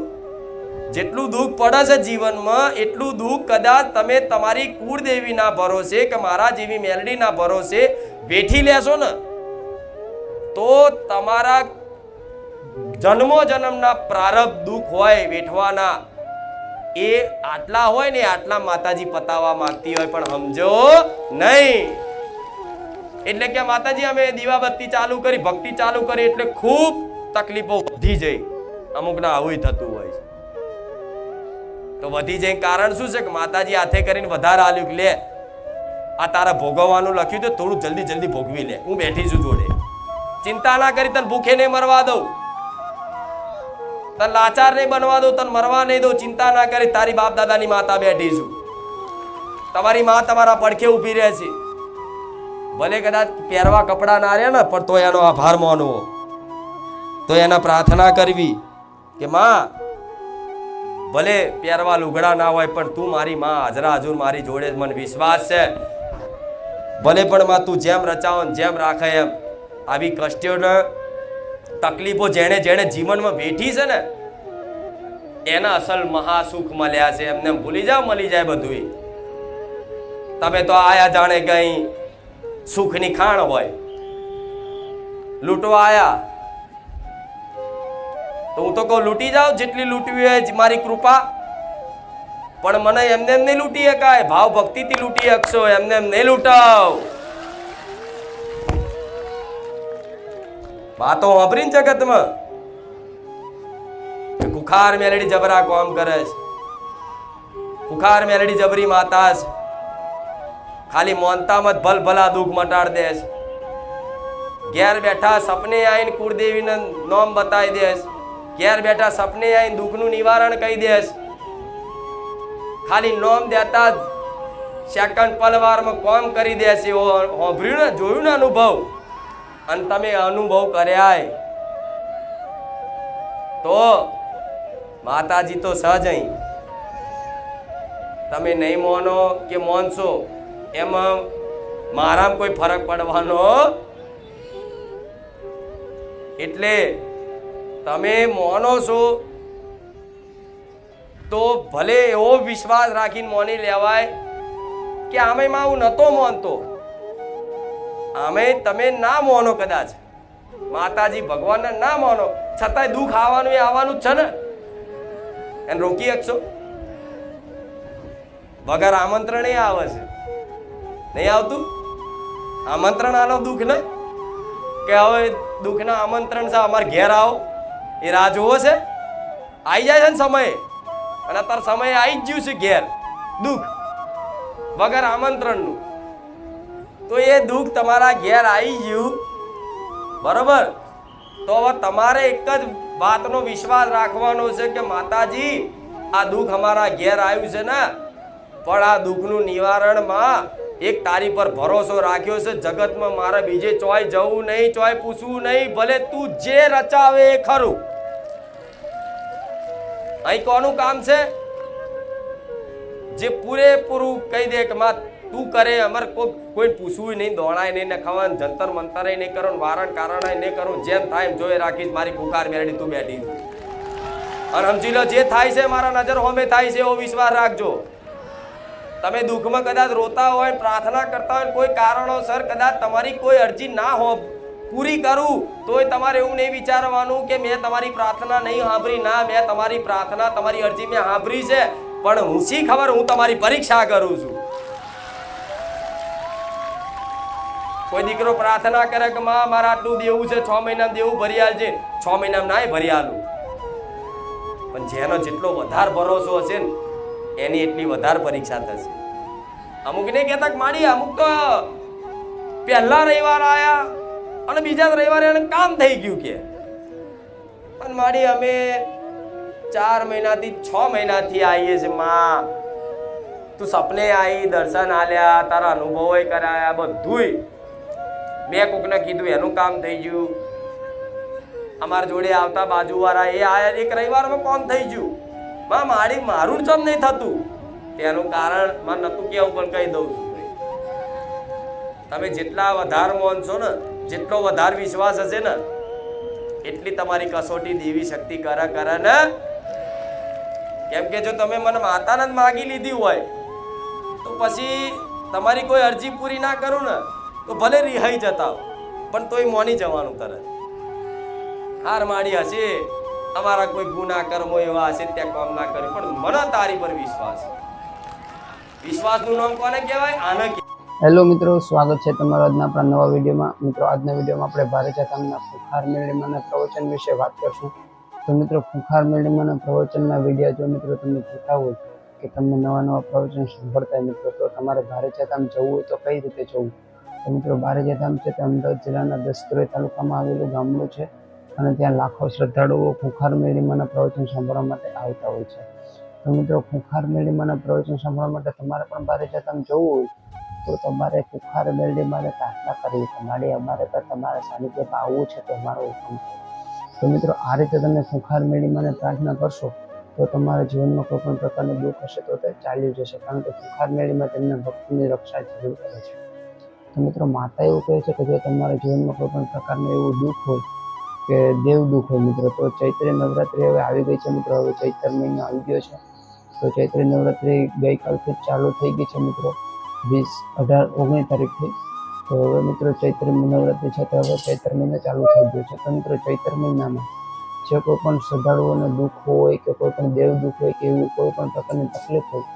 જેટલું દુઃખ પડે છે જીવનમાં, એટલું દુઃખ કદાચ તમે તમારી કુળદેવીના ભરોસે કે મારા જેવી મેલડીના ભરોસે વેઠી લેશો ને, તો તમારા જન્મો જન્મના પ્રારબ્ધ દુઃખ હોય વેઠવાના, એ આટલા હોય ને આટલા માતાજી પતાવવા માંગતી હોય, પણ સમજો નહીં. એટલે કે માતાજી અમે દીવાબત્તી ચાલુ કરી, ભક્તિ ચાલુ કરી, એટલે ખૂબ તકલીફો વધી જાય. અમુકના આવું થતું હોય છે. તો વધી જાય કારણ શું છે કે માતાજી હાથે કરીને વધારે આલ્યું કે લે આ તારા ભોગવવાનું લખ્યું તો થોડું જલ્દી જલ્દી ભોગવી લે, હું બેઠી છું જોડે, ચિંતા ના કરી, તને ભૂખે નહીં મરવા દઉં, તને લાચાર નહીં બનવા દઉં, તને મરવા નહીં દઉં, ચિંતા ના કરી. તારી બાપ દાદાની માતા બેઠી છું, તમારી માં તમારા પડખે ઊભી રહે છે. ભલે કદાચ પહેરવા કપડા ના રહે ને, પણ તો એનો આભાર માનવો, તો એને પ્રાર્થના કરવી કે માં ભલે પહેરવા લુગડા ના હોય, પણ તું મારી માં હાજરા હજુર મારી જોડે, મને વિશ્વાસ છે. ભલે પણ માં તું જેમ રચાવો જેમ રાખે એમ. આવી કષ્ટોને તકલીફો જેણે જેણે જીવનમાં વેઠી છે ને, એના અસલ મહાસુખ મળ્યા છે. એમને ભૂલી જાવ, મળી જાય બધું. તમે તો આયા જાણે કઈ સુખની ખાણ હોય, લૂંટવા આયા તો હું તો કહું લૂંટી જાઓ, જેટલી લૂંટવી હોય મારી કૃપા, પણ મને એમને એમ નહીં લૂંટી શકાય, ભાવ ભક્તિથી લૂંટી શકશો, એમને એમ નહીં લૂંટાવ. વાતો વાપરીને જગતમાં ખુખાર મેલડી જબરા કોમ કરે છે, ખુખાર મેલડી જબરી માતા છે, ખાલી મોનતામાં ભલ ભલા દુઃખ મટાડ દે છે. ઘેર બેઠા સપને આવીને કુળદેવીને નામ બતાવી દે છે, ઘેર બેઠા સપને આવીને દુઃખનું નિવારણ કહી દે છે. ખાલી નામ દેતા જ સેકન્ડ પલવારમાં કોમ કરી દે છે. હોભર્યું ને, જોયું ને અનુભવ, અને તમે અનુભવ કર્યા તો તો માતાજી તો સહજ અહીં. તમે નહીં મોનો કે મોનશો એમાં મારામાં કોઈ ફરક પડવાનો. એટલે તમે મોનો છો તો ભલે એવો વિશ્વાસ રાખીને મોની લેવાય કે આમેમાં હું નતો મોનતો. આમે તમે ના મોનો, કદાચ માતાજી ભગવાનને ના મોનો, છતાંય દુઃખ આવવાનું એ આવવાનું જ છે ને. એને રોકી શકશો? વગર આમંત્રણે આવે છે, નહીં આવતું? આમંત્રણ આનો દુઃખ ને કે હવે દુઃખના આમંત્રણ છે, અમારે ઘેર આવો, એ રાહ જોવો છે. આવી જાય છે ને સમય, અને અત્યારે સમય આવી જ ગયું છે ઘેર દુઃખ વગર આમંત્રણનું. તો એ દુઃખ તમારા ઘેર આવી ગયું, બરોબર? તો હવે તમારે એક જ વાતનો વિશ્વાસ રાખવાનો છે કે માતાજી આ દુઃખ અમારા ઘેર આવ્યું છે ને, પણ આ દુઃખનું નિવારણમાં એક તારી પર ભરોસો રાખ્યો છે. જગતમાં મારે બીજે ચોય જવું નહીં, ચોય પૂછવું નહીં, ભલે તું જે રચાવે એ ખરું. અહીં કોનું કામ છે? જે પૂરેપૂરું કહી દે કે માં તું કરે, અમારે કોઈ પૂછવું નહીં, દોડાય નહીં, ને ખાવાનું જંતર મંતર નહીં કરો, વારણ કારણ નહીં કરું, જેમ થાય એમ જોઈ રાખીશ. મારી કુકાર મેળડી તું બેઠી છું, અને સમજી લો જે થાય છે મારા નજર હોમે થાય છે એવો વિશ્વાસ રાખજો. તમે દુઃખમાં કદાચ રોતા હોય, પ્રાર્થના કરતા હોય, કોઈ કારણોસર કદાચ તમારી કોઈ અરજી ના હો પૂરી કરું, તોય તમારે એવું નહીં વિચારવાનું કે મેં તમારી પ્રાર્થના નહીં સાંભળી. ના, મેં તમારી પ્રાર્થના, તમારી અરજી મેં સાંભળી છે, પણ હું શી ખબર, હું તમારી પરીક્ષા કરું છું. કોઈ દીકરો પ્રાર્થના કરે કે માં મારે આટલું દેવું છે, 6 મહિનામાં દેવું ભરી આલજે. 6 મહિનામાં નાય ભરી આલું, પણ જેનો જેટલો વધારે ભરોસો હશે ને એની એટલી વધારે પરીક્ષા થશે. અમુક ને કહેતા કે માડી અમુક તો પહેલા રવિવાર આયા અને બીજા રવિવારે એને કામ થઈ ગયું કે, પણ માડી અમે 4 મહિનાથી 6 મહિનાથી આવીએ છે માં, તું સપને આવી, દર્શન આલ્યા, તારા અનુભવો કરાયા, બધુંય મેં કોકને કીધું એનું કામ થઈ ગયું. અમારા જોડે આવતા બાજુવાળા એ આયા, એક રવિવારમાં કોમ થઈ ગયું. માં મારી મારું જમ નહીં થતું, તેનું કારણ મને નતું કેવું, પણ કહી દઉં છું. તમે જેટલા વધારે માનશો ને, જેટલો વધારે વિશ્વાસ હશે ને, એટલી તમારી કસોટી દેવી શક્તિ કરે ને. કેમ કે જો તમે મને માતાને જ માગી લીધી હોય તો પછી તમારી કોઈ અરજી પૂરી ના કરું ને તો ભલે રિહાઈ જતા હો, પણ તોય મોની જવાનું તરત. હાર માડી હશે, અમારા કોઈ ગુના કર્મો એવા હશે ત્યાં કામ ના કર્યું, પણ મને તારી પર વિશ્વાસ. વિશ્વાસનું નામ કોને કહેવાય? આને. હેલો મિત્રો, સ્વાગત છે તમારા આજના આપણા નવા વિડીયોમાં. મિત્રો, આજના વિડીયોમાં આપણે ભારતજાતમના ખુખાર મેળીમાના પ્રવચન વિશે વાત કરશું. તો મિત્રો, ખુખાર મેળીમાના પ્રવચનના વિડીયો જો મિત્રો તમને જોતા હોય કે તમને નવા નવા પ્રવચન સાંભળતા હોય મિત્રો, તો તમારે ભારતજાતમ જવું હોય તો કઈ રીતે જવું? તો મિત્રો, ભારતજાતમ છે તે અમદાવાદ જિલ્લાના દસક્રોઈ તાલુકામાં આવેલું ગામડું છે, અને ત્યાં લાખો શ્રદ્ધાળુઓ ખુખાર મેળીમાના પ્રવચન સાંભળવા માટે આવતા હોય છે. તો મિત્રો, ખુખાર મેળીમાના પ્રવચન સાંભળવા માટે તમારે પણ ભારતજાતમ જવું હોય તો તમારે ખુખાર મેળીમાને પ્રાર્થના કરવી છે, મારી અમારે તો તમારા સાનિધ્યમાં આવવું છે, તો અમારો હુકમ છે. તો મિત્રો, આ રીતે તમે ખુખાર મેળીમાને પ્રાર્થના કરશો તો તમારા જીવનમાં કોઈ પણ પ્રકારનું દુઃખ હશે તો તે ચાલ્યું જશે, કારણ કે ખુખાર મેળીમાં તેમના ભક્તિની રક્ષા જરૂર કરે છે. તો મિત્રો, માતા એવું કહે છે કે જો તમારા જીવનમાં કોઈ પણ પ્રકારનું એવું દુઃખ હોય કે દેવ દુઃખ હોય મિત્રો, તો ચૈત્રી નવરાત્રિ હવે આવી ગઈ છે મિત્રો. હવે ચૈત્ર મહિનો આવી ગયો છે, તો ચૈત્રી નવરાત્રિ ગઈકાલથી જ ચાલુ થઈ ગઈ છે મિત્રો, 20, 18, 19 તારીખથી. તો હવે મિત્રો ચૈત્ર નવરાત્રિ છે, તો હવે ચૈત્ર મહિનો ચાલુ થઈ ગયો છે. તો મિત્રો, ચૈત્ર મહિનામાં જે કોઈ પણ શ્રદ્ધાળુઓને દુઃખ હોય કે કોઈ પણ દેવ દુઃખ હોય કે એવી કોઈ પણ પ્રકારની તકલીફ હોય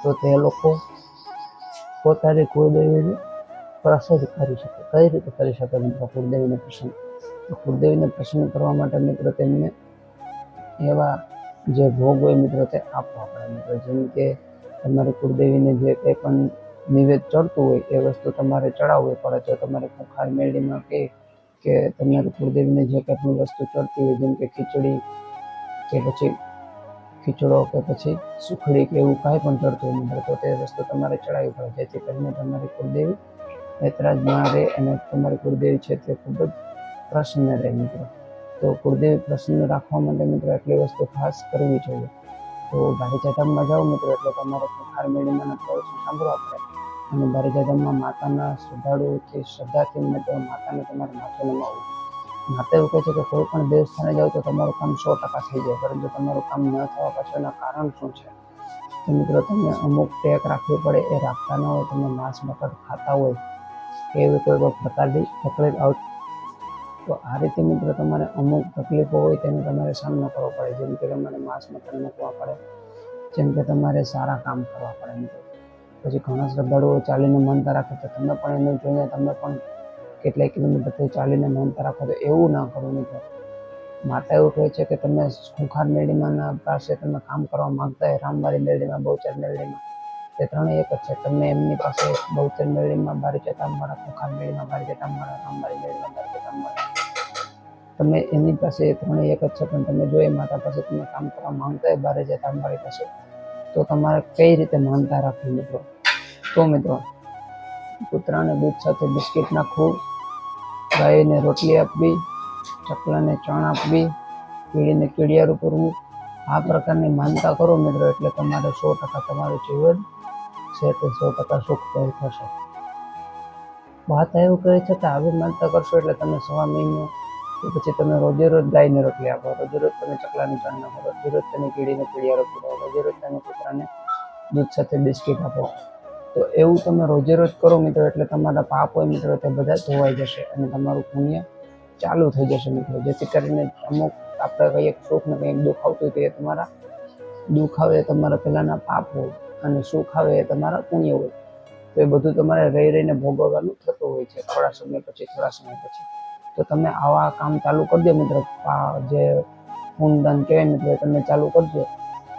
તો તે લોકો પોતાની કુળદેવીને પ્રસન્ન કરી શકે. કઈ રીતે કરી શકે મિત્રો કુળદેવીને પ્રસન્ન? તો કુળદેવીને પ્રસન્ન કરવા માટે મિત્રો તેમને એવા જે ભોગ હોય મિત્રો તે આપવા પડે મિત્રો. જેમ કે તમારી કુળદેવીને જે કંઈ પણ નિવેદ ચડતું હોય એ વસ્તુ તમારે ચડાવવી પડે. તો તમારે ખુખાર મેળીમાં કે તમારી કુળદેવીને જે કંઈ પણ વસ્તુ ચડતી હોય, જેમ કે ખીચડી કે પછી ખીચડો કે પછી સુખડી કે એવું કાંઈ પણ ચડતું હોય મિત્રો, તો તે વસ્તુ તમારે ચડાવવી પડે, જેથી કરીને તમારી કુળદેવી એતરાજમાં રહે અને તમારી કુળદેવી છે તે ખૂબ જ પ્રસન્ન રહે મિત્રો. તો કુળદેવી પ્રસન્ન રાખવા માટે મિત્રો એટલી વસ્તુ ખાસ કરવી જોઈએ. તો બારેજા ધામમાં જાઓ મિત્રો એટલે તમારે ખુખાર મેળીમાંના પ્રવચન સાંભળવા પડે. અને બારેજા ધામમાં માતાના શ્રદ્ધાથી મિત્રો માતાને તમારે માથે નમાવવું. માતા એવું કહે છે કે કોઈ પણ દેવસ્થાને જાઓ તો તમારું કામ 100% થઈ જાય, પરંતુ તમારું કામ ન થવા પાછળના કારણ શું છે? તો મિત્રો તમે અમુક ટેક રાખવી પડે, એ રાખતા ન હોય, તમે માંસ મટન ખાતા હોય, એવી કોઈ પ્રકારની તકલીફ આવતી, તો આ રીતે મિત્રો તમારે અમુક તકલીફો હોય તેનો તમારે સામનો કરવો પડે. જેમ કે તમારે માંસ મટન મૂકવા પડે, જેમ કે તમારે સારા કામ કરવા પડે મિત્રો. પછી ઘણા શ્રદ્ધાળુઓ ચાલીને માનતા રાખે છે, તમે પણ એનું જોઈને તમે પણ કેટલાય કિલોમીટરથી ચાલીને માનતા રાખો, તો એવું ના કરો મિત્રો. માતા એવું કહે છે કે તમે ખુખાર મેળીમાંના પાસે તમે કામ કરવા માંગતા હોય, રામવારી મેળીમાં, બહુચર મેળીમાં, તે ત્રણેય એક જ છે. તમે એમની પાસે બહુચર મેળીમાં, બારેજા ધામવાળા, ખુખાર મેળીમાં, બારેજા ધામવાળા, રામવારી મેળીમાં, બારેજા ધામવાળા, તમે એની પાસે ત્રણેય એક જ છે. પણ તમે જો એ માતા પાસે તમે કામ કરવા માંગતા હોય બારેજા ધામવાળી પાસે, તો તમારે કઈ રીતે માનતા રાખવી મિત્રો? તો મિત્રો કૂતરાને દૂધ સાથે બિસ્કિટ નાખવું, ગાયને રોટલી આપવી, ચકલાને ચણ આપવી, કીડીને કીડિયારું કરવું, આ પ્રકારની માનતા કરો મિત્રો એટલે તમારે 100% તમારું જીવન છે તે 100% સુખમય થશે. માતા એવું કહે છે કે આવી માનતા કરશો એટલે તમે 1.5 મહિને કે પછી તમે રોજે રોજ ગાયને રોટલી આપો, રોજે રોજ તમે ચકલાને ચણ નાખો, રોજે રોજ તમે કીડીને કીડિયારું કરો, રોજે રોજ તમે કૂતરાને દૂધ સાથે બિસ્કિટ આપો. તો એવું તમે રોજે રોજ કરો મિત્રો એટલે તમારા પાપ હોય મિત્રો તે બધા ધોવાઈ જશે અને તમારું પુણ્ય ચાલુ થઈ જશે મિત્રો. જેથી કરીને અમુક આપણે કંઈક સુખ ને કંઈક દુઃખ આવતું હોય તો એ તમારા દુઃખ આવે એ તમારા પહેલાંના પાપ હોય, અને સુખ આવે એ તમારા પુણ્ય હોય. તો એ બધું તમારે રહીને ભોગવવાનું થતું હોય છે થોડા સમય પછી. તો તમે આવા કામ ચાલુ કરજો મિત્રો. જે પૂનદાન કહેવાય મિત્રો, તમે ચાલુ કરજો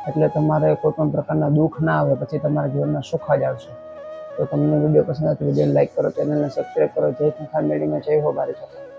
એટલે તમારે કોઈ પણ પ્રકારના દુઃખ ના આવે, પછી તમારા જીવનમાં સુખ જ આવશે. તો તમને વિડીયો પસંદ આવે તો વિડીયોને લાઈક કરો, ચેનલને સબસ્ક્રાઈબ કરો. જય ખુખાર મેળીમાં, જય હો બારેજા.